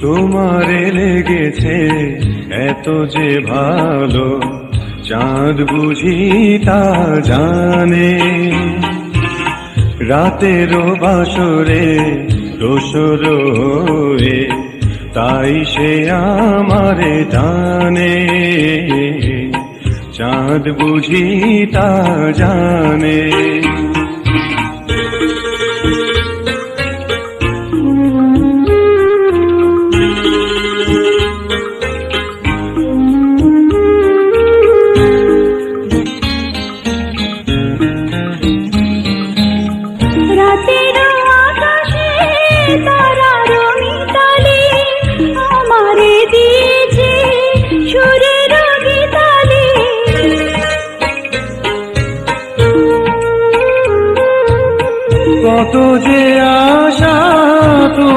তোমারে লেগেছে এত যে ভালো, চাঁদ বুঝি তা জানে। রাতেরও বাসরে দোসর হয়ে তাই সে আমারে টানে। চাঁদ বুঝি তা জানে। কত যে